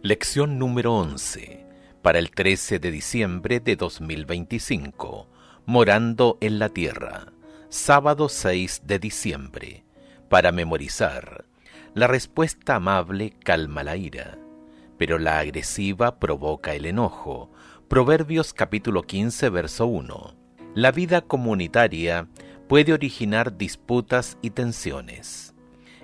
Lección número 11, para el 13 de diciembre de 2025, Morando en la Tierra, sábado 6 de diciembre, para memorizar. La respuesta amable calma la ira, pero la agresiva provoca el enojo. Proverbios capítulo 15, verso 1. La vida comunitaria puede originar disputas y tensiones.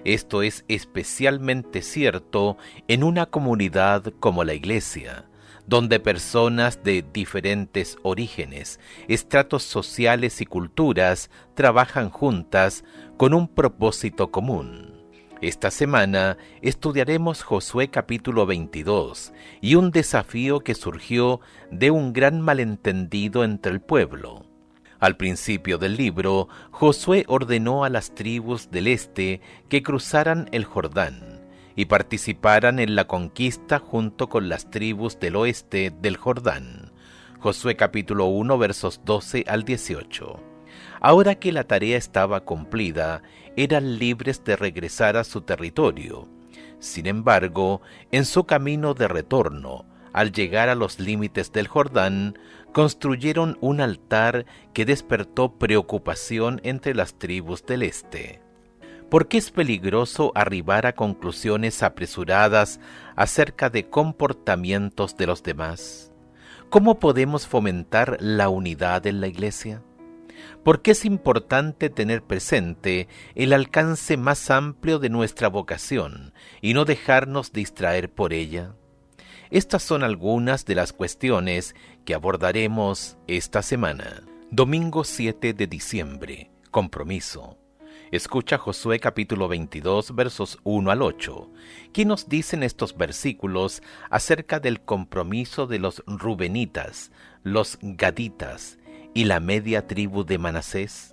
Esto es especialmente cierto en una comunidad como la Iglesia, donde personas de diferentes orígenes, estratos sociales y culturas trabajan juntas con un propósito común. Esta semana estudiaremos Josué capítulo 22 y un desafío que surgió de un gran malentendido entre el pueblo. Al principio del libro, Josué ordenó a las tribus del este que cruzaran el Jordán y participaran en la conquista junto con las tribus del oeste del Jordán. Josué capítulo 1 versos 12 al 18. Ahora que la tarea estaba cumplida, eran libres de regresar a su territorio. Sin embargo, en su camino de retorno, al llegar a los límites del Jordán, construyeron un altar que despertó preocupación entre las tribus del este. ¿Por qué es peligroso arribar a conclusiones apresuradas acerca de comportamientos de los demás? ¿Cómo podemos fomentar la unidad en la Iglesia? ¿Por qué es importante tener presente el alcance más amplio de nuestra vocación y no dejarnos distraer por ella? Estas son algunas de las cuestiones que abordaremos esta semana. Domingo 7 de diciembre. Compromiso. Escucha Josué capítulo 22 versos 1 al 8. ¿Qué nos dicen estos versículos acerca del compromiso de los rubenitas, los gaditas y la media tribu de Manasés?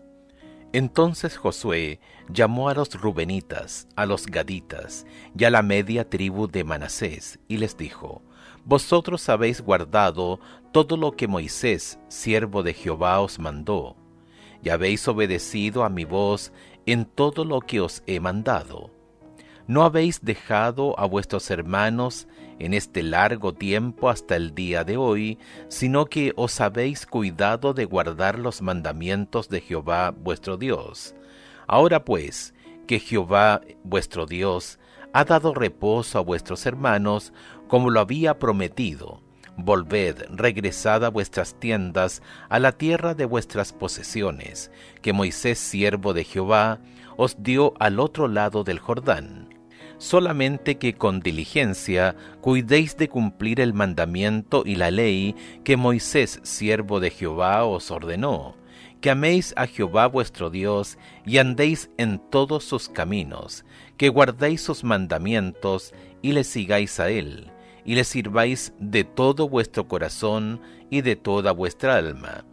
Entonces Josué llamó a los rubenitas, a los gaditas y a la media tribu de Manasés y les dijo: Vosotros habéis guardado todo lo que Moisés, siervo de Jehová, os mandó, y habéis obedecido a mi voz en todo lo que os he mandado. No habéis dejado a vuestros hermanos en este largo tiempo hasta el día de hoy, sino que os habéis cuidado de guardar los mandamientos de Jehová vuestro Dios. Ahora pues, que Jehová vuestro Dios ha dado reposo a vuestros hermanos, como lo había prometido, volved, regresad a vuestras tiendas, a la tierra de vuestras posesiones, que Moisés, siervo de Jehová, os dio al otro lado del Jordán. Solamente que con diligencia cuidéis de cumplir el mandamiento y la ley que Moisés, siervo de Jehová, os ordenó, que améis a Jehová vuestro Dios y andéis en todos sus caminos, que guardéis sus mandamientos y le sigáis a él, y le sirváis de todo vuestro corazón y de toda vuestra alma.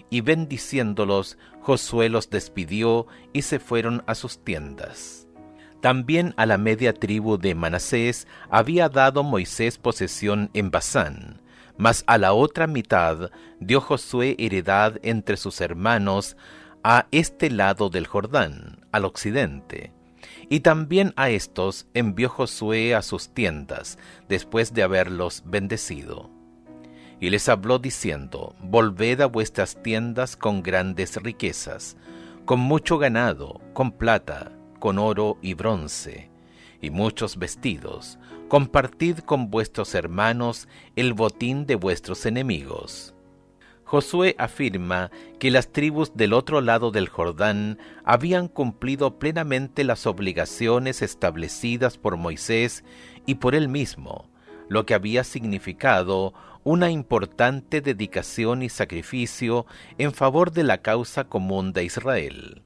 Y bendiciéndolos, Josué los despidió y se fueron a sus tiendas. También a la media tribu de Manasés había dado Moisés posesión en Basán, mas a la otra mitad dio Josué heredad entre sus hermanos a este lado del Jordán, al occidente. Y también a estos envió Josué a sus tiendas, después de haberlos bendecido. Y les habló diciendo: Volved a vuestras tiendas con grandes riquezas, con mucho ganado, con plata, con oro y bronce, y muchos vestidos. Compartid con vuestros hermanos el botín de vuestros enemigos. Josué afirma que las tribus del otro lado del Jordán habían cumplido plenamente las obligaciones establecidas por Moisés y por él mismo, lo que había significado una importante dedicación y sacrificio en favor de la causa común de Israel.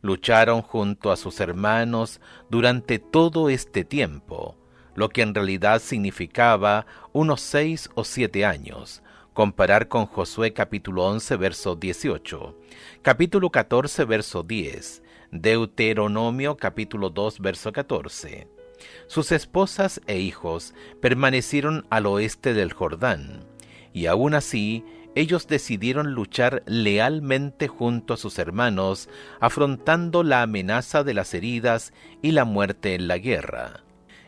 Lucharon junto a sus hermanos durante todo este tiempo, lo que en realidad significaba unos 6 o 7 años, comparar con Josué capítulo 11, verso 18, capítulo 14, verso 10, Deuteronomio capítulo 2, verso 14. Sus esposas e hijos permanecieron al oeste del Jordán, y aún así ellos decidieron luchar lealmente junto a sus hermanos, afrontando la amenaza de las heridas y la muerte en la guerra.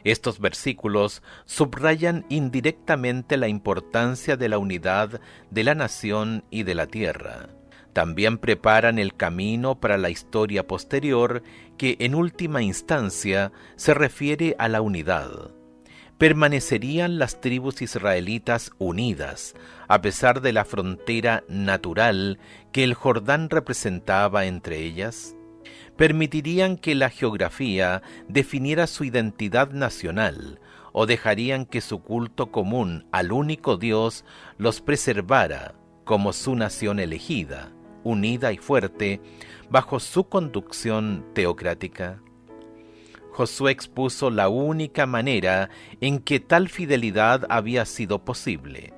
Estos versículos subrayan indirectamente la importancia de la unidad de la nación y de la tierra. También preparan el camino para la historia posterior que, en última instancia, se refiere a la unidad. ¿Permanecerían las tribus israelitas unidas, a pesar de la frontera natural que el Jordán representaba entre ellas? ¿Permitirían que la geografía definiera su identidad nacional, o dejarían que su culto común al único Dios los preservara como su nación elegida, unida y fuerte, bajo su conducción teocrática? Josué expuso la única manera en que tal fidelidad había sido posible.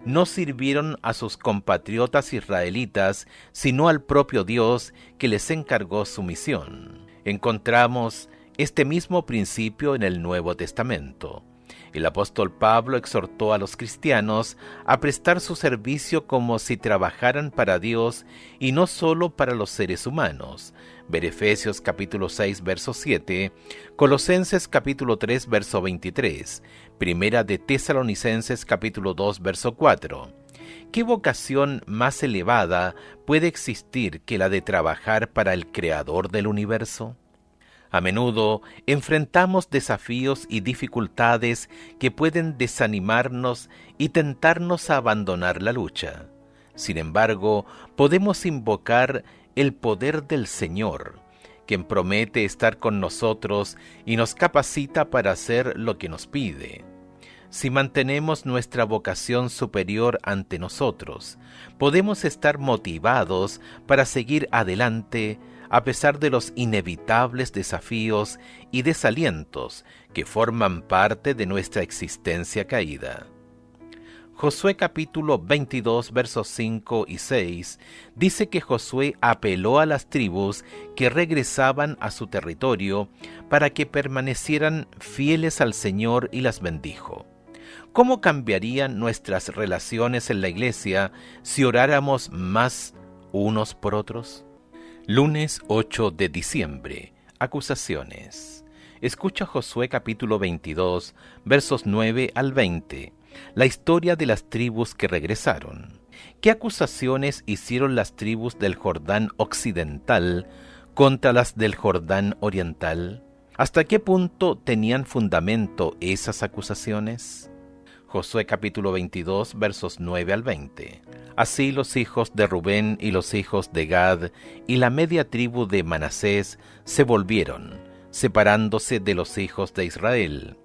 No sirvieron a sus compatriotas israelitas, sino al propio Dios que les encargó su misión. Encontramos este mismo principio en el Nuevo Testamento. El apóstol Pablo exhortó a los cristianos a prestar su servicio como si trabajaran para Dios y no solo para los seres humanos. Ver Efesios capítulo 6, verso 7, Colosenses capítulo 3, verso 23, Primera de Tesalonicenses capítulo 2, verso 4. ¿Qué vocación más elevada puede existir que la de trabajar para el Creador del universo? A menudo enfrentamos desafíos y dificultades que pueden desanimarnos y tentarnos a abandonar la lucha. Sin embargo, podemos invocar el poder del Señor, quien promete estar con nosotros y nos capacita para hacer lo que nos pide. Si mantenemos nuestra vocación superior ante nosotros, podemos estar motivados para seguir adelante a pesar de los inevitables desafíos y desalientos que forman parte de nuestra existencia caída. Josué capítulo 22 versos 5 y 6 dice que Josué apeló a las tribus que regresaban a su territorio para que permanecieran fieles al Señor y las bendijo. ¿Cómo cambiarían nuestras relaciones en la iglesia si oráramos más unos por otros? Lunes 8 de diciembre. Acusaciones. Escucha Josué capítulo 22, versos 9 al 20. La historia de las tribus que regresaron. ¿Qué acusaciones hicieron las tribus del Jordán occidental contra las del Jordán oriental? ¿Hasta qué punto tenían fundamento esas acusaciones? Josué capítulo 22, versos 9 al 20. Así los hijos de Rubén y los hijos de Gad y la media tribu de Manasés se volvieron, separándose de los hijos de Israel,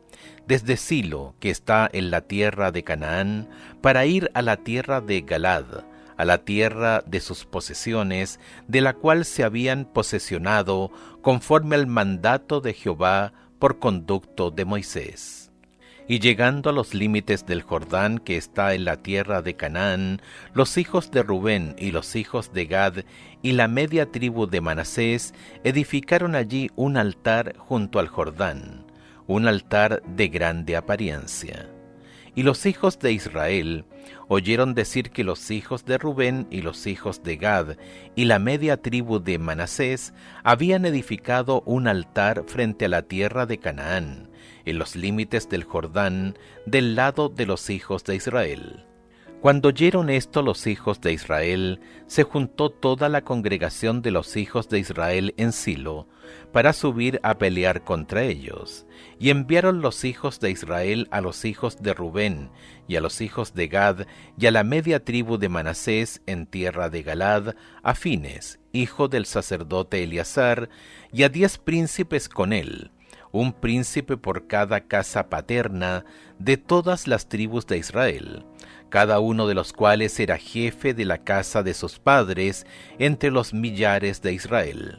desde Silo, que está en la tierra de Canaán, para ir a la tierra de Galad, a la tierra de sus posesiones, de la cual se habían posesionado conforme al mandato de Jehová por conducto de Moisés. Y llegando a los límites del Jordán que está en la tierra de Canaán, los hijos de Rubén y los hijos de Gad y la media tribu de Manasés edificaron allí un altar junto al Jordán, un altar de grande apariencia. Y los hijos de Israel oyeron decir que los hijos de Rubén y los hijos de Gad y la media tribu de Manasés habían edificado un altar frente a la tierra de Canaán, en los límites del Jordán, del lado de los hijos de Israel. Cuando oyeron esto los hijos de Israel, se juntó toda la congregación de los hijos de Israel en Silo, para subir a pelear contra ellos. Y enviaron los hijos de Israel a los hijos de Rubén, y a los hijos de Gad, y a la media tribu de Manasés en tierra de Galad, a Fines, hijo del sacerdote Eleazar, y a 10 príncipes con él, un príncipe por cada casa paterna de todas las tribus de Israel, cada uno de los cuales era jefe de la casa de sus padres entre los millares de Israel.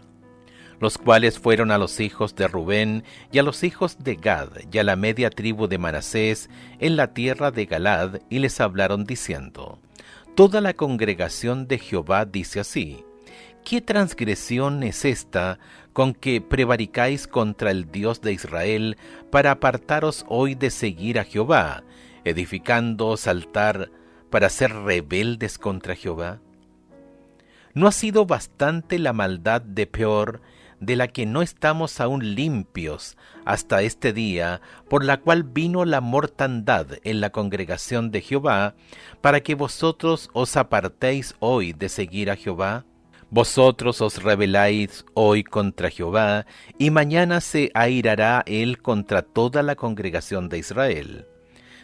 Los cuales fueron a los hijos de Rubén y a los hijos de Gad y a la media tribu de Manasés en la tierra de Galad, y les hablaron diciendo: Toda la congregación de Jehová dice así: ¿Qué transgresión es esta con que prevaricáis contra el Dios de Israel para apartaros hoy de seguir a Jehová, edificándoos altar para ser rebeldes contra Jehová? ¿No ha sido bastante la maldad de Peor, de la que no estamos aún limpios hasta este día, por la cual vino la mortandad en la congregación de Jehová, para que vosotros os apartéis hoy de seguir a Jehová? Vosotros os rebeláis hoy contra Jehová, y mañana se airará él contra toda la congregación de Israel.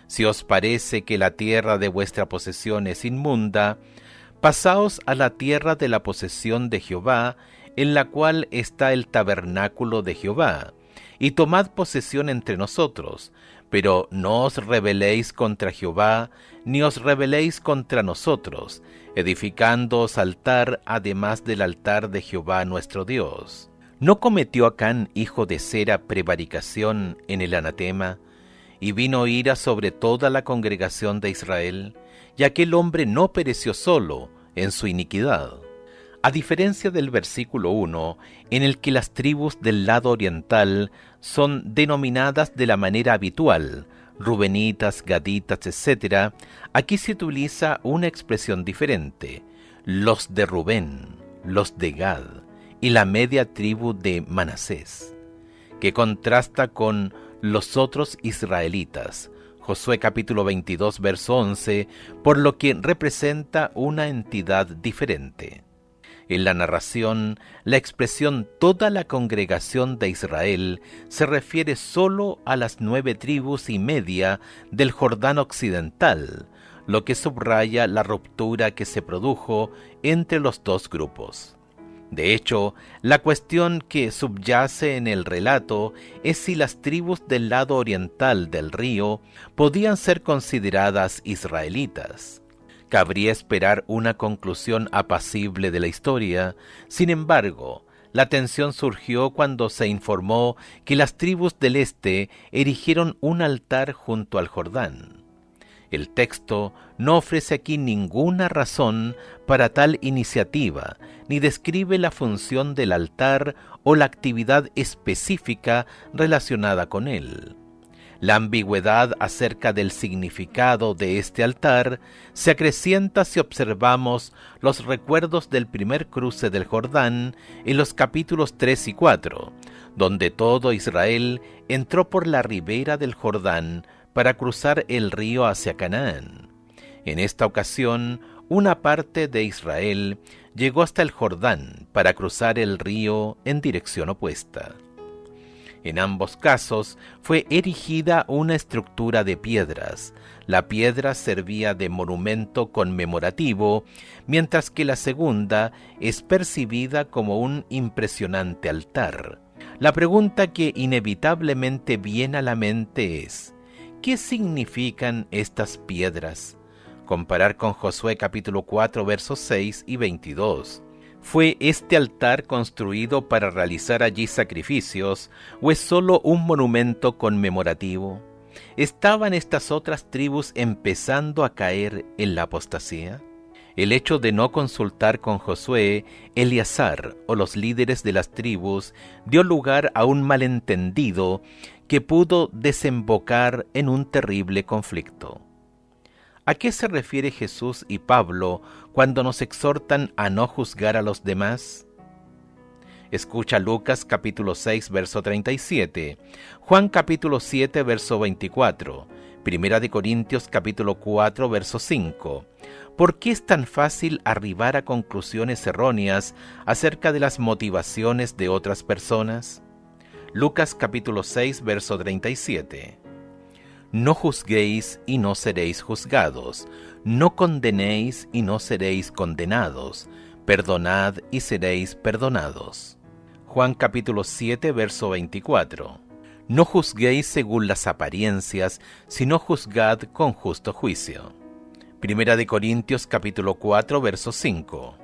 Si os parece que la tierra de vuestra posesión es inmunda, pasaos a la tierra de la posesión de Jehová, en la cual está el tabernáculo de Jehová, y tomad posesión entre nosotros, pero no os rebeléis contra Jehová, ni os rebeléis contra nosotros, edificándoos altar además del altar de Jehová nuestro Dios. ¿No cometió Acán, hijo de Zera, prevaricación en el anatema? Y vino ira sobre toda la congregación de Israel, y aquel hombre no pereció solo en su iniquidad. A diferencia del versículo 1, en el que las tribus del lado oriental son denominadas de la manera habitual, rubenitas, gaditas, etc., aquí se utiliza una expresión diferente, los de Rubén, los de Gad y la media tribu de Manasés, que contrasta con los otros israelitas, Josué capítulo 22, verso 11, por lo que representa una entidad diferente. En la narración, la expresión toda la congregación de Israel se refiere solo a las 9 tribus y media del Jordán occidental, lo que subraya la ruptura que se produjo entre los dos grupos. De hecho, la cuestión que subyace en el relato es si las tribus del lado oriental del río podían ser consideradas israelitas. Cabría esperar una conclusión apacible de la historia. Sin embargo, la tensión surgió cuando se informó que las tribus del este erigieron un altar junto al Jordán. El texto no ofrece aquí ninguna razón para tal iniciativa, ni describe la función del altar o la actividad específica relacionada con él. La ambigüedad acerca del significado de este altar se acrecienta si observamos los recuerdos del primer cruce del Jordán en los capítulos 3 y 4, donde todo Israel entró por la ribera del Jordán para cruzar el río hacia Canaán. En esta ocasión, una parte de Israel llegó hasta el Jordán para cruzar el río en dirección opuesta. En ambos casos fue erigida una estructura de piedras. La piedra servía de monumento conmemorativo, mientras que la segunda es percibida como un impresionante altar. La pregunta que inevitablemente viene a la mente es: ¿qué significan estas piedras? Comparar con Josué capítulo 4 versos 6 y 22. ¿Fue este altar construido para realizar allí sacrificios o es solo un monumento conmemorativo? ¿Estaban estas otras tribus empezando a caer en la apostasía? El hecho de no consultar con Josué, Eleazar o los líderes de las tribus dio lugar a un malentendido que pudo desembocar en un terrible conflicto. ¿A qué se refiere Jesús y Pablo cuando nos exhortan a no juzgar a los demás? Escucha Lucas capítulo 6, verso 37, Juan capítulo 7, verso 24, Primera de Corintios capítulo 4, verso 5. ¿Por qué es tan fácil arribar a conclusiones erróneas acerca de las motivaciones de otras personas? Lucas capítulo 6, verso 37. No juzguéis y no seréis juzgados, no condenéis y no seréis condenados, perdonad y seréis perdonados. Juan capítulo 7, verso 24. No juzguéis según las apariencias, sino juzgad con justo juicio. Primera de Corintios capítulo 4, verso 5.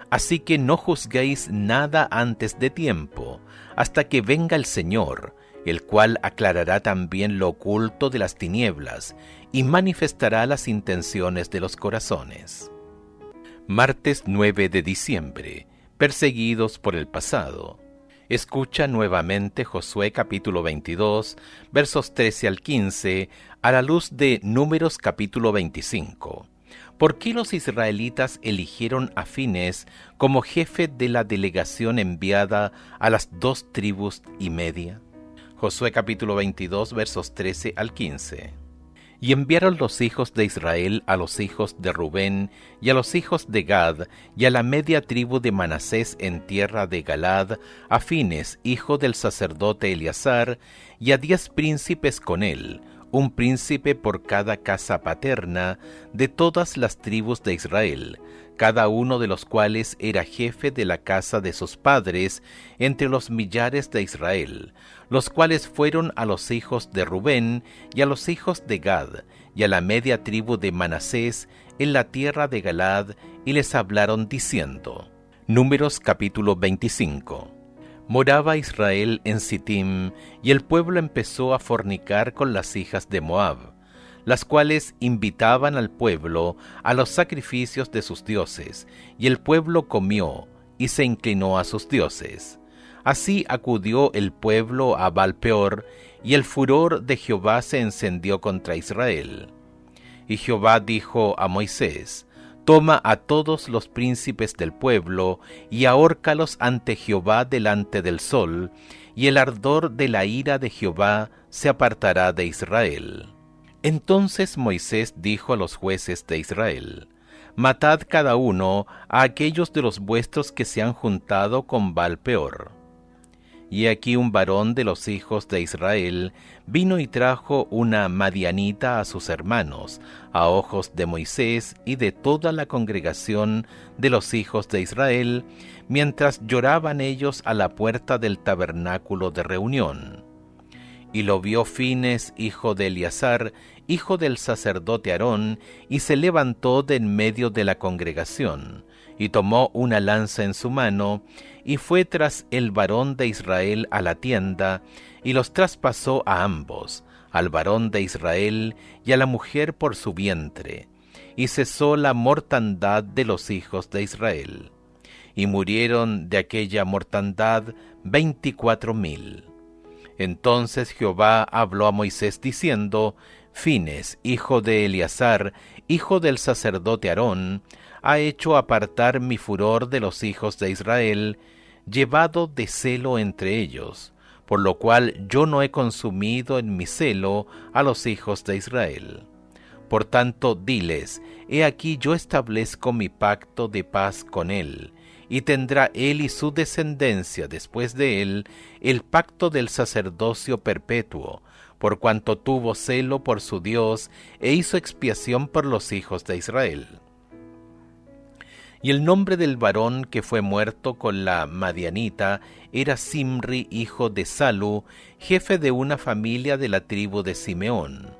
Así que no juzguéis nada antes de tiempo, hasta que venga el Señor, el cual aclarará también lo oculto de las tinieblas y manifestará las intenciones de los corazones. Martes 9 de diciembre. Perseguidos por el pasado. Escucha nuevamente Josué capítulo 22, versos 13 al 15, a la luz de Números capítulo 25. ¿Por qué los israelitas eligieron a Finés como jefe de la delegación enviada a las 2,5 tribus? Josué capítulo 22, versos 13 al 15. Y enviaron los hijos de Israel a los hijos de Rubén y a los hijos de Gad y a la media tribu de Manasés en tierra de Galad, a Finés, hijo del sacerdote Eleazar, y a 10 príncipes con él, un príncipe por cada casa paterna, de todas las tribus de Israel, cada uno de los cuales era jefe de la casa de sus padres entre los millares de Israel, los cuales fueron a los hijos de Rubén y a los hijos de Gad y a la media tribu de Manasés en la tierra de Galad, y les hablaron diciendo. Números capítulo 25. Moraba Israel en Sittim, y el pueblo empezó a fornicar con las hijas de Moab, las cuales invitaban al pueblo a los sacrificios de sus dioses, y el pueblo comió y se inclinó a sus dioses. Así acudió el pueblo a Baal-peor, y el furor de Jehová se encendió contra Israel. Y Jehová dijo a Moisés: Toma a todos los príncipes del pueblo, y ahórcalos ante Jehová delante del sol, y el ardor de la ira de Jehová se apartará de Israel. Entonces Moisés dijo a los jueces de Israel: Matad cada uno a aquellos de los vuestros que se han juntado con Baal-peor. Y aquí un varón de los hijos de Israel vino y trajo una madianita a sus hermanos, a ojos de Moisés y de toda la congregación de los hijos de Israel, mientras lloraban ellos a la puerta del tabernáculo de reunión. Y lo vio Finés, hijo de Eleazar, hijo del sacerdote Aarón, y se levantó de en medio de la congregación, y tomó una lanza en su mano, y fue tras el varón de Israel a la tienda, y los traspasó a ambos, al varón de Israel y a la mujer por su vientre, y cesó la mortandad de los hijos de Israel. Y murieron de aquella mortandad 24,000. Entonces Jehová habló a Moisés diciendo: Finés, hijo de Eleazar, hijo del sacerdote Aarón, ha hecho apartar mi furor de los hijos de Israel, llevado de celo entre ellos, por lo cual yo no he consumido en mi celo a los hijos de Israel. Por tanto, diles: he aquí yo establezco mi pacto de paz con él, y tendrá él y su descendencia después de él el pacto del sacerdocio perpetuo, por cuanto tuvo celo por su Dios e hizo expiación por los hijos de Israel. Y el nombre del varón que fue muerto con la madianita era Simri, hijo de Salu, jefe de una familia de la tribu de Simeón.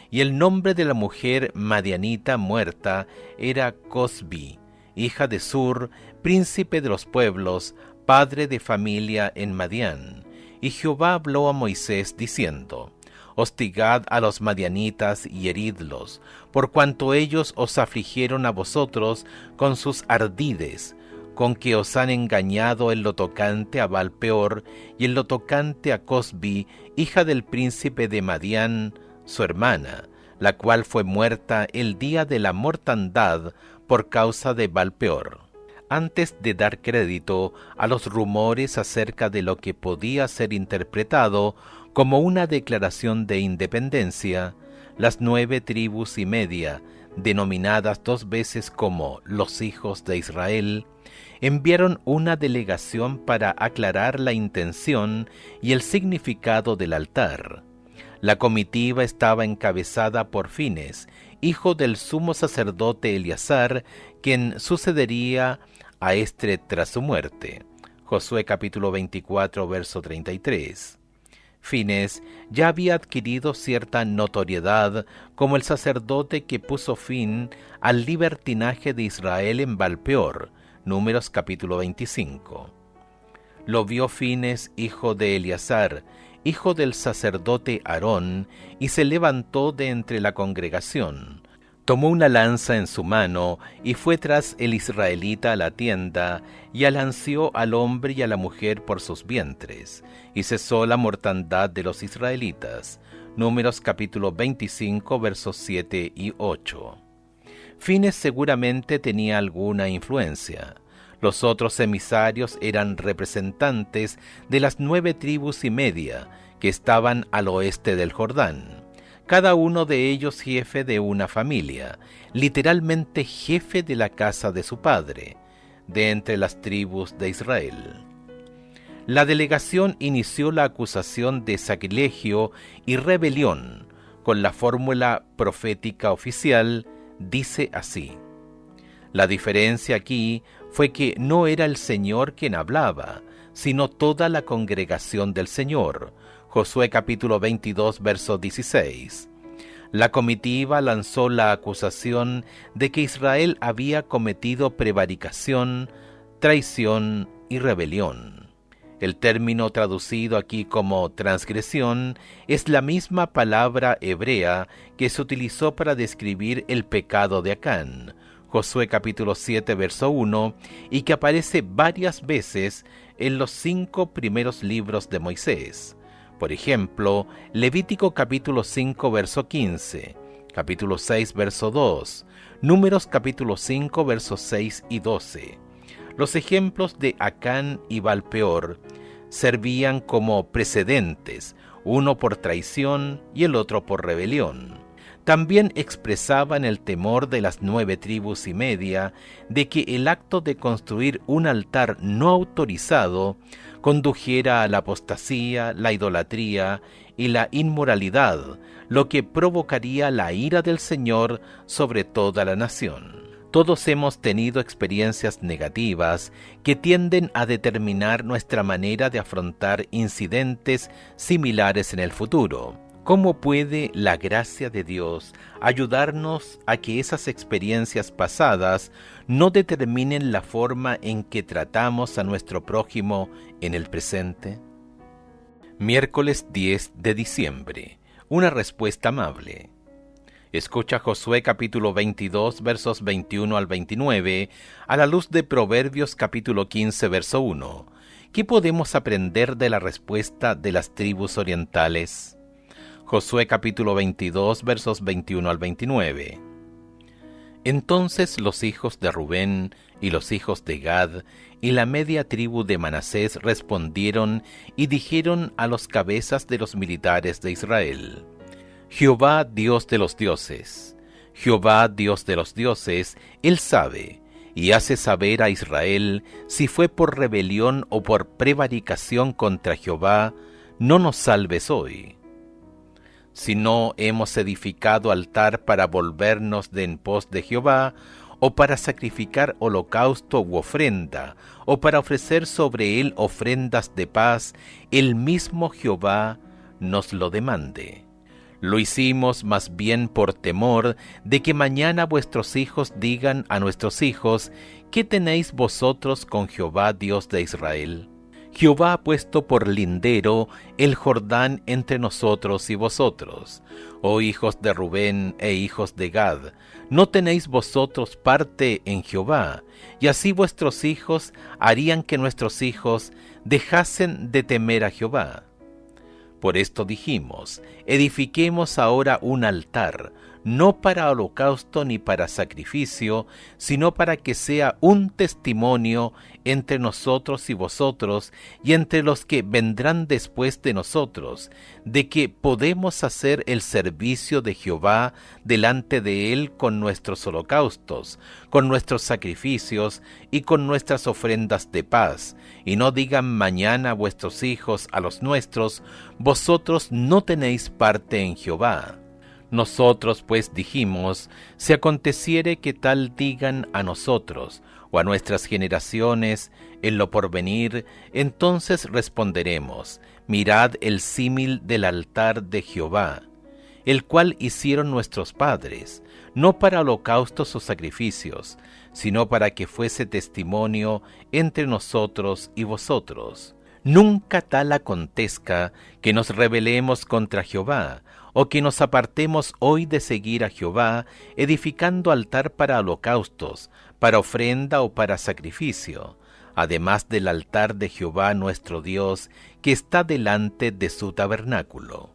Y el nombre de la mujer madianita muerta era Cosbi, hija de Sur, príncipe de los pueblos, padre de familia en Madián. Y Jehová habló a Moisés diciendo: Hostigad a los madianitas y heridlos, por cuanto ellos os afligieron a vosotros con sus ardides, con que os han engañado en lo tocante a Baal-peor y en lo tocante a Cosbi, hija del príncipe de Madián, su hermana, la cual fue muerta el día de la mortandad por causa de Baal-peor. Antes de dar crédito a los rumores acerca de lo que podía ser interpretado como una declaración de independencia, las 9,5 tribus, denominadas 2 veces como los hijos de Israel, enviaron una delegación para aclarar la intención y el significado del altar. La comitiva estaba encabezada por Finés, hijo del sumo sacerdote Eleazar, quien sucedería a Esdras tras su muerte. Josué capítulo 24, verso 33. Finés ya había adquirido cierta notoriedad como el sacerdote que puso fin al libertinaje de Israel en Baal-peor. Números capítulo 25. Lo vio Finés, hijo de Eleazar, hijo del sacerdote Aarón, y se levantó de entre la congregación. Tomó una lanza en su mano, y fue tras el israelita a la tienda, y alanceó al hombre y a la mujer por sus vientres, y cesó la mortandad de los israelitas. Números capítulo 25, versos 7 y 8. Fines seguramente tenía alguna influencia. Los otros emisarios eran representantes de las 9 tribus y media que estaban al oeste del Jordán, cada uno de ellos jefe de una familia, literalmente jefe de la casa de su padre, de entre las tribus de Israel. La delegación inició la acusación de sacrilegio y rebelión con la fórmula profética oficial, dice así. La diferencia aquí fue que no era el Señor quien hablaba, sino toda la congregación del Señor. Josué capítulo 22, verso 16. La comitiva lanzó la acusación de que Israel había cometido prevaricación, traición y rebelión. El término traducido aquí como transgresión es la misma palabra hebrea que se utilizó para describir el pecado de Acán, Josué capítulo 7, verso 1, y que aparece varias veces en los 5 primeros libros de Moisés. Por ejemplo, Levítico capítulo 5, verso 15, capítulo 6, verso 2, Números capítulo 5, versos 6 y 12. Los ejemplos de Acán y Baalpeor servían como precedentes, uno por traición y el otro por rebelión. También expresaban el temor de las 9 tribus y media de que el acto de construir un altar no autorizado condujera a la apostasía, la idolatría y la inmoralidad, lo que provocaría la ira del Señor sobre toda la nación. Todos hemos tenido experiencias negativas que tienden a determinar nuestra manera de afrontar incidentes similares en el futuro. ¿Cómo puede la gracia de Dios ayudarnos a que esas experiencias pasadas no determinen la forma en que tratamos a nuestro prójimo en el presente? Miércoles 10 de diciembre. Una respuesta amable. Escucha Josué capítulo 22, versos 21 al 29, a la luz de Proverbios capítulo 15, verso 1. ¿Qué podemos aprender de la respuesta de las tribus orientales? Josué capítulo 22, versos 21 al 29. Entonces los hijos de Rubén y los hijos de Gad y la media tribu de Manasés respondieron y dijeron a los cabezas de los militares de Israel: Jehová Dios de los dioses, Jehová Dios de los dioses, Él sabe, y hace saber a Israel si fue por rebelión o por prevaricación contra Jehová, no nos salves hoy. Si no hemos edificado altar para volvernos de en pos de Jehová, o para sacrificar holocausto u ofrenda, o para ofrecer sobre él ofrendas de paz, el mismo Jehová nos lo demande. Lo hicimos más bien por temor de que mañana vuestros hijos digan a nuestros hijos: ¿qué tenéis vosotros con Jehová Dios de Israel? Jehová ha puesto por lindero el Jordán entre nosotros y vosotros. Oh hijos de Rubén e hijos de Gad, ¿no tenéis vosotros parte en Jehová? Y así vuestros hijos harían que nuestros hijos dejasen de temer a Jehová. Por esto dijimos: edifiquemos ahora un altar, no para holocausto ni para sacrificio, sino para que sea un testimonio entre nosotros y vosotros, y entre los que vendrán después de nosotros, de que podemos hacer el servicio de Jehová delante de él con nuestros holocaustos, con nuestros sacrificios y con nuestras ofrendas de paz, y no digan mañana vuestros hijos a los nuestros: vosotros no tenéis parte en Jehová. Nosotros pues dijimos: si aconteciere que tal digan a nosotros o a nuestras generaciones en lo porvenir, entonces responderemos: mirad el símil del altar de Jehová, el cual hicieron nuestros padres, no para holocaustos o sacrificios, sino para que fuese testimonio entre nosotros y vosotros. Nunca tal acontezca que nos rebelemos contra Jehová, o que nos apartemos hoy de seguir a Jehová, edificando altar para holocaustos, para ofrenda o para sacrificio, además del altar de Jehová nuestro Dios, que está delante de su tabernáculo.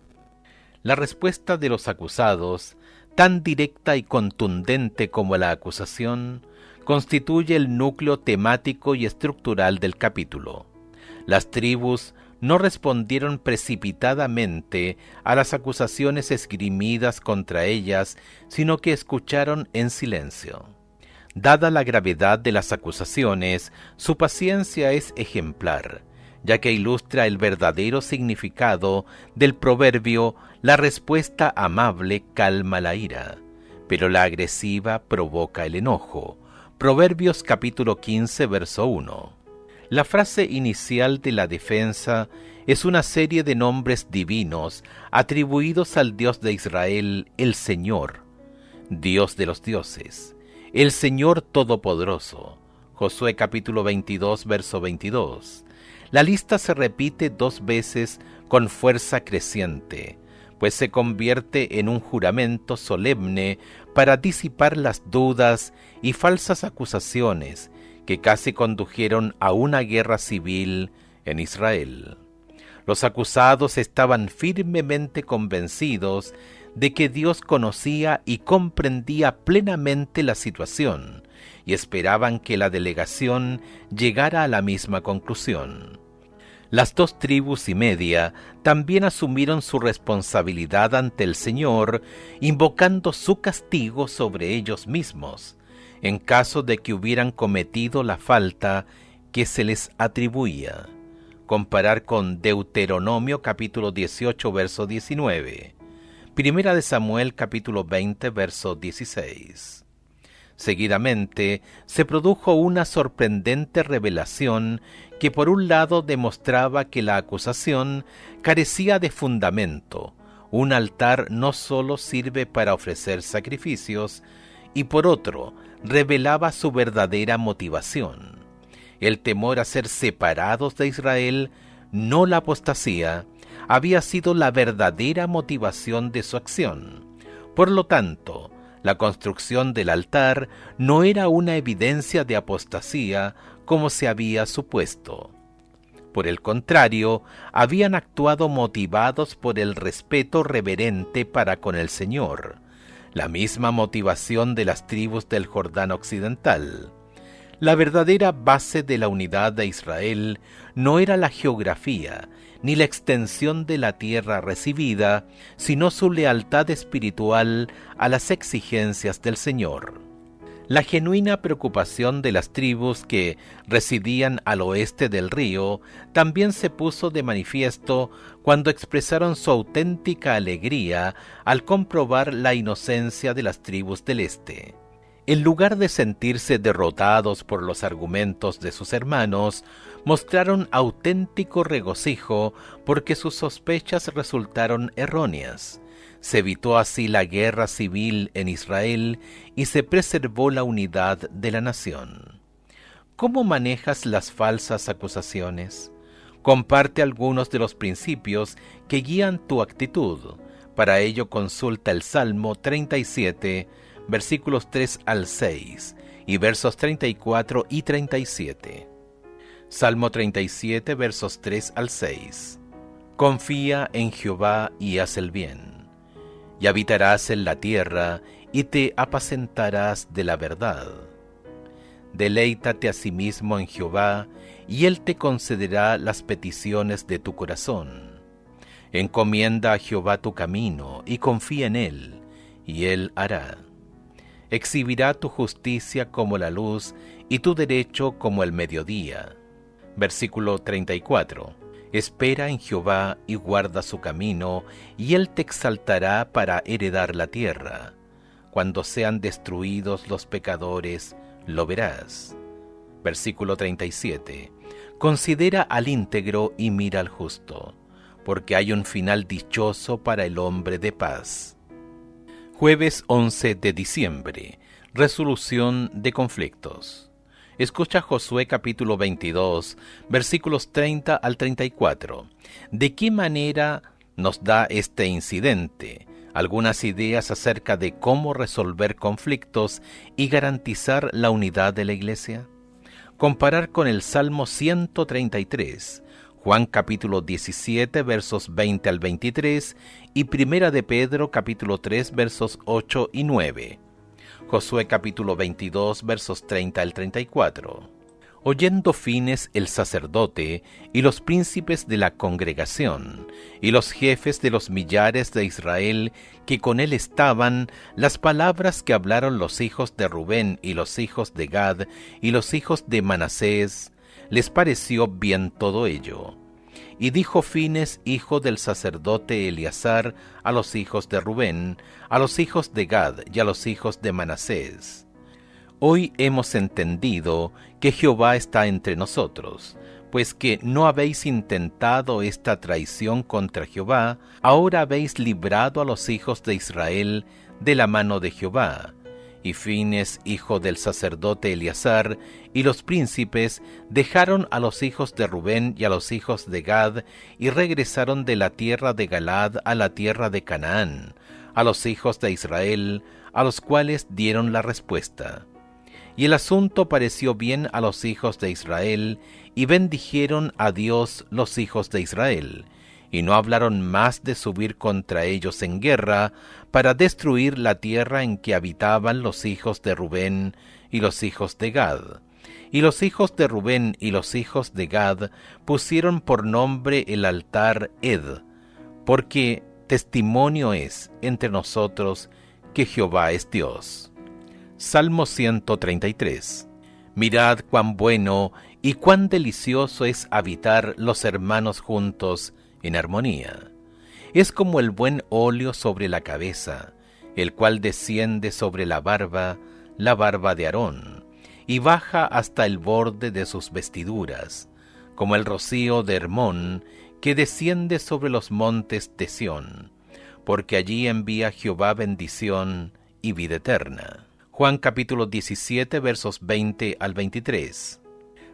La respuesta de los acusados tan directa y contundente como la acusación, constituye el núcleo temático y estructural del capítulo. Las tribus no respondieron precipitadamente a las acusaciones esgrimidas contra ellas, sino que escucharon en silencio. Dada la gravedad de las acusaciones, su paciencia es ejemplar, ya que ilustra el verdadero significado del proverbio: la respuesta amable calma la ira, pero la agresiva provoca el enojo. Proverbios capítulo 15, verso 1. La frase inicial de la defensa es una serie de nombres divinos atribuidos al Dios de Israel, el Señor, Dios de los dioses, el Señor Todopoderoso. Josué capítulo 22, verso 22. La lista se repite 2 veces con fuerza creciente, pues se convierte en un juramento solemne para disipar las dudas y falsas acusaciones que casi condujeron a una guerra civil en Israel. Los acusados estaban firmemente convencidos de que Dios conocía y comprendía plenamente la situación, y esperaban que la delegación llegara a la misma conclusión. Las 2 tribus y media también asumieron su responsabilidad ante el Señor, invocando su castigo sobre ellos mismos, en caso de que hubieran cometido la falta que se les atribuía. Comparar con Deuteronomio capítulo 18, verso 19. Primera de Samuel capítulo 20, verso 16. Seguidamente se produjo una sorprendente revelación que por un lado demostraba que la acusación carecía de fundamento. Un altar no solo sirve para ofrecer sacrificios, y por otro, revelaba su verdadera motivación: el temor a ser separados de Israel, no la apostasía, había sido la verdadera motivación de su acción. Por lo tanto, la construcción del altar no era una evidencia de apostasía como se había supuesto. Por el contrario, habían actuado motivados por el respeto reverente para con el Señor, la misma motivación de las tribus del Jordán occidental. La verdadera base de la unidad de Israel no era la geografía ni la extensión de la tierra recibida, sino su lealtad espiritual a las exigencias del Señor. La genuina preocupación de las tribus que residían al oeste del río también se puso de manifiesto cuando expresaron su auténtica alegría al comprobar la inocencia de las tribus del este. En lugar de sentirse derrotados por los argumentos de sus hermanos, mostraron auténtico regocijo porque sus sospechas resultaron erróneas. Se evitó así la guerra civil en Israel y se preservó la unidad de la nación. ¿Cómo manejas las falsas acusaciones? Comparte algunos de los principios que guían tu actitud. Para ello consulta el Salmo 37, versículos 3 al 6 y versos 34 y 37. Salmo 37, versos 3 al 6. Confía en Jehová y haz el bien, y habitarás en la tierra, y te apacentarás de la verdad. Deleítate asimismo en Jehová, y Él te concederá las peticiones de tu corazón. Encomienda a Jehová tu camino, y confía en Él, y Él hará. Exhibirá tu justicia como la luz, y tu derecho como el mediodía. Versículo 34. Espera en Jehová y guarda su camino, y Él te exaltará para heredar la tierra. Cuando sean destruidos los pecadores, lo verás. Versículo 37. Considera al íntegro y mira al justo, porque hay un final dichoso para el hombre de paz. Jueves 11 de diciembre. Resolución de conflictos. Escucha Josué capítulo 22, versículos 30 al 34. ¿De qué manera nos da este incidente algunas ideas acerca de cómo resolver conflictos y garantizar la unidad de la Iglesia? Comparar con el Salmo 133, Juan capítulo 17 versos 20 al 23 y Primera de Pedro capítulo 3 versos 8 y 9. Josué capítulo 22 versos 30 al 34. Oyendo Fines el sacerdote y los príncipes de la congregación y los jefes de los millares de Israel que con él estaban, las palabras que hablaron los hijos de Rubén y los hijos de Gad y los hijos de Manasés, les pareció bien todo ello. Y dijo Fines, hijo del sacerdote Eleazar, a los hijos de Rubén, a los hijos de Gad y a los hijos de Manasés: Hoy hemos entendido que Jehová está entre nosotros, pues que no habéis intentado esta traición contra Jehová, ahora habéis librado a los hijos de Israel de la mano de Jehová. Y Fines, hijo del sacerdote Eleazar, y los príncipes dejaron a los hijos de Rubén y a los hijos de Gad, y regresaron de la tierra de Galaad a la tierra de Canaán, a los hijos de Israel, a los cuales dieron la respuesta. Y el asunto pareció bien a los hijos de Israel, y bendijeron a Dios los hijos de Israel, y no hablaron más de subir contra ellos en guerra, para destruir la tierra en que habitaban los hijos de Rubén y los hijos de Gad. Y los hijos de Rubén y los hijos de Gad pusieron por nombre el altar Ed, porque testimonio es entre nosotros que Jehová es Dios. Salmo 133. Mirad cuán bueno y cuán delicioso es habitar los hermanos juntos en armonía. Es como el buen óleo sobre la cabeza, el cual desciende sobre la barba de Aarón, y baja hasta el borde de sus vestiduras, como el rocío de Hermón, que desciende sobre los montes de Sión, porque allí envía Jehová bendición y vida eterna. Juan capítulo 17 versos 20 al 23.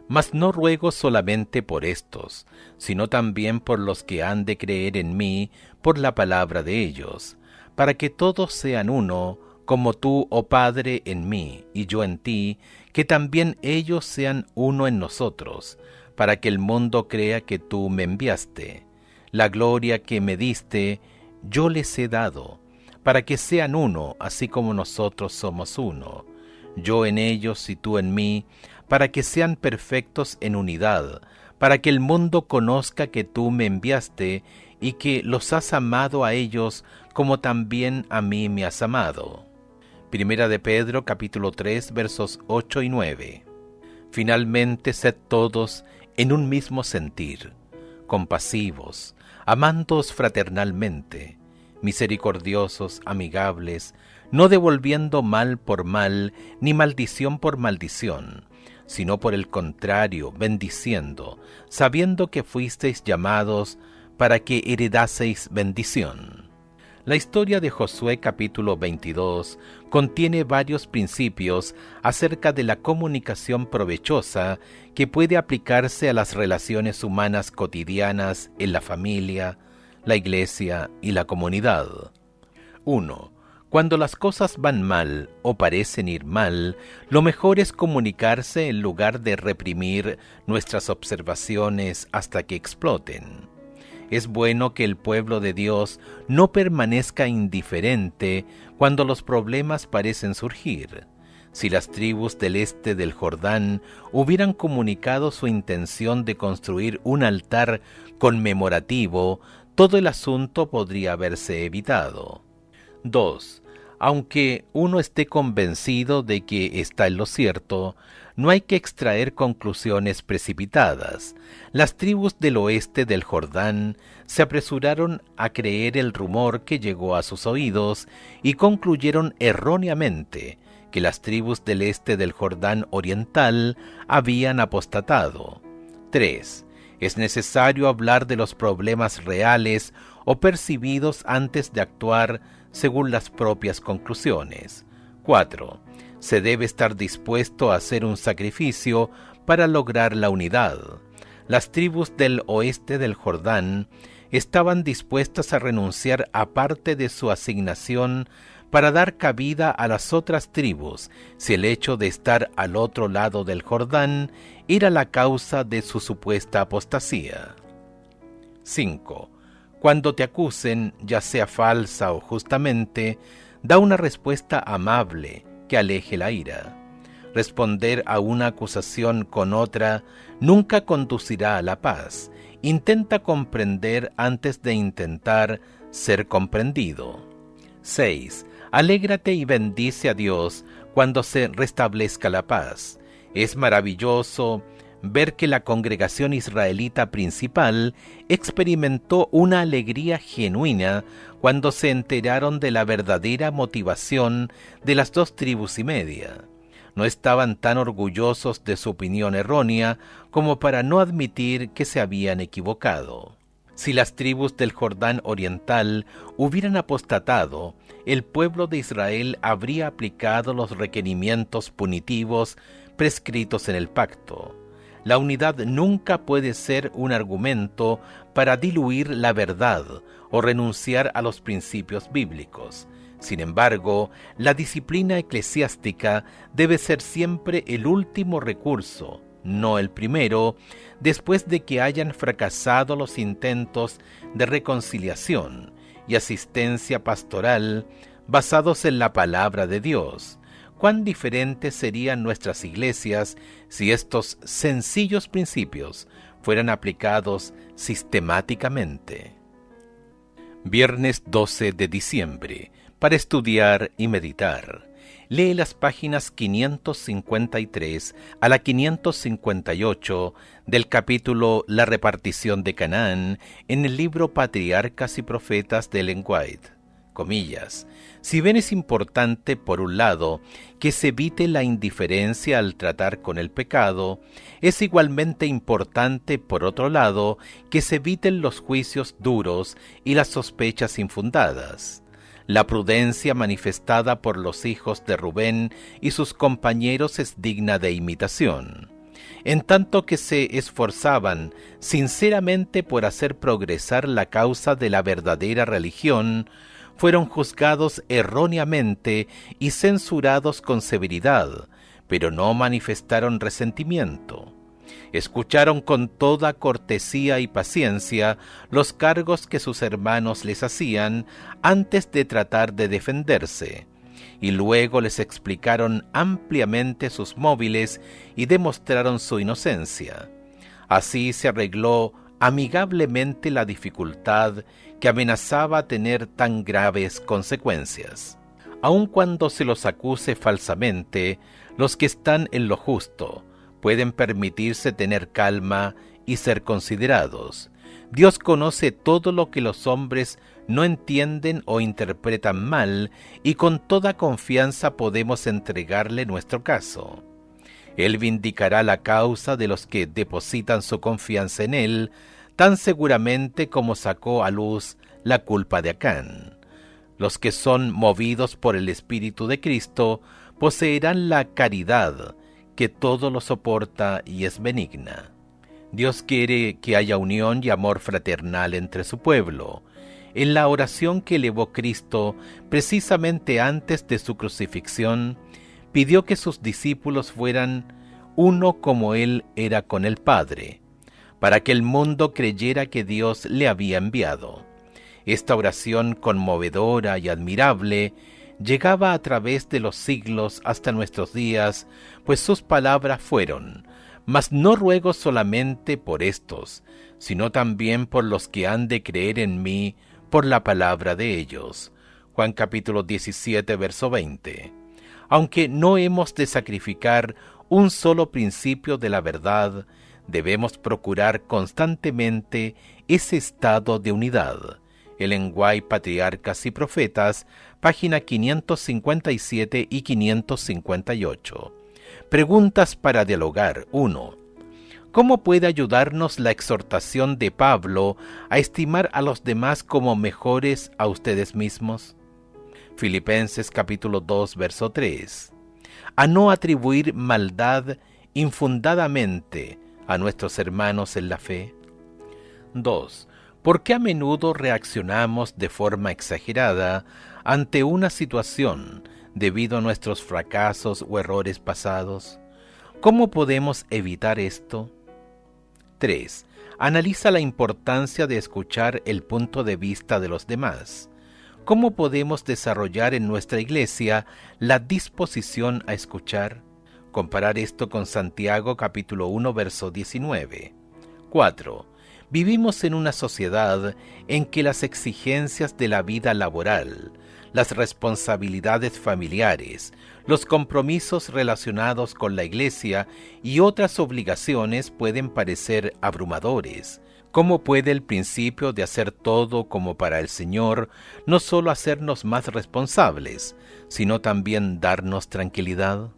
Mas no ruego solamente por estos, sino también por los que han de creer en mí por la palabra de ellos, para que todos sean uno, como tú, oh Padre, en mí, y yo en ti, que también ellos sean uno en nosotros, para que el mundo crea que tú me enviaste. La gloria que me diste, yo les he dado, para que sean uno, así como nosotros somos uno, yo en ellos y tú en mí, para que sean perfectos en unidad, para que el mundo conozca que tú me enviaste y que los has amado a ellos como también a mí me has amado. Primera de Pedro capítulo 3 versos 8 y 9. Finalmente sed todos en un mismo sentir, compasivos, amándoos fraternalmente, misericordiosos, amigables, no devolviendo mal por mal, ni maldición por maldición, sino por el contrario, bendiciendo, sabiendo que fuisteis llamados para que heredaseis bendición. La historia de Josué capítulo 22 contiene varios principios acerca de la comunicación provechosa que puede aplicarse a las relaciones humanas cotidianas en la familia, la iglesia y la comunidad. 1. Cuando las cosas van mal o parecen ir mal, lo mejor es comunicarse en lugar de reprimir nuestras observaciones hasta que exploten. Es bueno que el pueblo de Dios no permanezca indiferente cuando los problemas parecen surgir. Si las tribus del este del Jordán hubieran comunicado su intención de construir un altar conmemorativo, todo el asunto podría haberse evitado. 2. Aunque uno esté convencido de que está en lo cierto, no hay que extraer conclusiones precipitadas. Las tribus del oeste del Jordán se apresuraron a creer el rumor que llegó a sus oídos y concluyeron erróneamente que las tribus del este del Jordán oriental habían apostatado. 3. Es necesario hablar de los problemas reales o percibidos antes de actuar según las propias conclusiones. 4. Se debe estar dispuesto a hacer un sacrificio para lograr la unidad. Las tribus del oeste del Jordán estaban dispuestas a renunciar a parte de su asignación para dar cabida a las otras tribus, si el hecho de estar al otro lado del Jordán era la causa de su supuesta apostasía. 5. Cuando te acusen, ya sea falsa o justamente, da una respuesta amable que aleje la ira. Responder a una acusación con otra nunca conducirá a la paz. Intenta comprender antes de intentar ser comprendido. 6. Alégrate y bendice a Dios cuando se restablezca la paz. Es maravilloso ver que la congregación israelita principal experimentó una alegría genuina cuando se enteraron de la verdadera motivación de las 2,5 tribus. No estaban tan orgullosos de su opinión errónea como para no admitir que se habían equivocado. Si las tribus del Jordán oriental hubieran apostatado, el pueblo de Israel habría aplicado los requerimientos punitivos prescritos en el pacto. La unidad nunca puede ser un argumento para diluir la verdad o renunciar a los principios bíblicos. Sin embargo, la disciplina eclesiástica debe ser siempre el último recurso, no el primero, después de que hayan fracasado los intentos de reconciliación y asistencia pastoral basados en la palabra de Dios. ¿Cuán diferentes serían nuestras iglesias si estos sencillos principios fueran aplicados sistemáticamente? Viernes 12 de diciembre, para estudiar y meditar. Lee las páginas 553 a la 558 del capítulo La repartición de Canaán en el libro Patriarcas y Profetas de Ellen White. Comillas. Si bien es importante, por un lado, que se evite la indiferencia al tratar con el pecado, es igualmente importante, por otro lado, que se eviten los juicios duros y las sospechas infundadas. La prudencia manifestada por los hijos de Rubén y sus compañeros es digna de imitación. En tanto que se esforzaban sinceramente por hacer progresar la causa de la verdadera religión, fueron juzgados erróneamente y censurados con severidad, pero no manifestaron resentimiento. Escucharon con toda cortesía y paciencia los cargos que sus hermanos les hacían antes de tratar de defenderse, y luego les explicaron ampliamente sus móviles y demostraron su inocencia. Así se arregló amigablemente la dificultad que amenazaba tener tan graves consecuencias. Aun cuando se los acuse falsamente, los que están en lo justo pueden permitirse tener calma y ser considerados. Dios conoce todo lo que los hombres no entienden o interpretan mal, y con toda confianza podemos entregarle nuestro caso. Él vindicará la causa de los que depositan su confianza en Él, tan seguramente como sacó a luz la culpa de Acán. Los que son movidos por el Espíritu de Cristo poseerán la caridad, que todo lo soporta y es benigna. Dios quiere que haya unión y amor fraternal entre su pueblo. En la oración que elevó Cristo precisamente antes de su crucifixión, pidió que sus discípulos fueran uno como Él era con el Padre, para que el mundo creyera que Dios le había enviado. Esta oración conmovedora y admirable llegaba a través de los siglos hasta nuestros días, pues sus palabras fueron: «Mas no ruego solamente por estos, sino también por los que han de creer en mí por la palabra de ellos». Juan capítulo 17, verso 20. Aunque no hemos de sacrificar un solo principio de la verdad, debemos procurar constantemente ese estado de unidad. Ellen White, Patriarcas y Profetas, página 557 y 558. Preguntas para dialogar. 1. ¿Cómo puede ayudarnos la exhortación de Pablo a estimar a los demás como mejores a ustedes mismos? Filipenses capítulo 2, verso 3. A no atribuir maldad infundadamente a nuestros hermanos en la fe. 2. ¿Por qué a menudo reaccionamos de forma exagerada ante una situación debido a nuestros fracasos o errores pasados? ¿Cómo podemos evitar esto? 3. Analiza la importancia de escuchar el punto de vista de los demás. ¿Cómo podemos desarrollar en nuestra iglesia la disposición a escuchar? Comparar esto con Santiago capítulo 1, verso 19. 4. Vivimos en una sociedad en que las exigencias de la vida laboral, las responsabilidades familiares, los compromisos relacionados con la iglesia y otras obligaciones pueden parecer abrumadores. ¿Cómo puede el principio de hacer todo como para el Señor no solo hacernos más responsables, sino también darnos tranquilidad?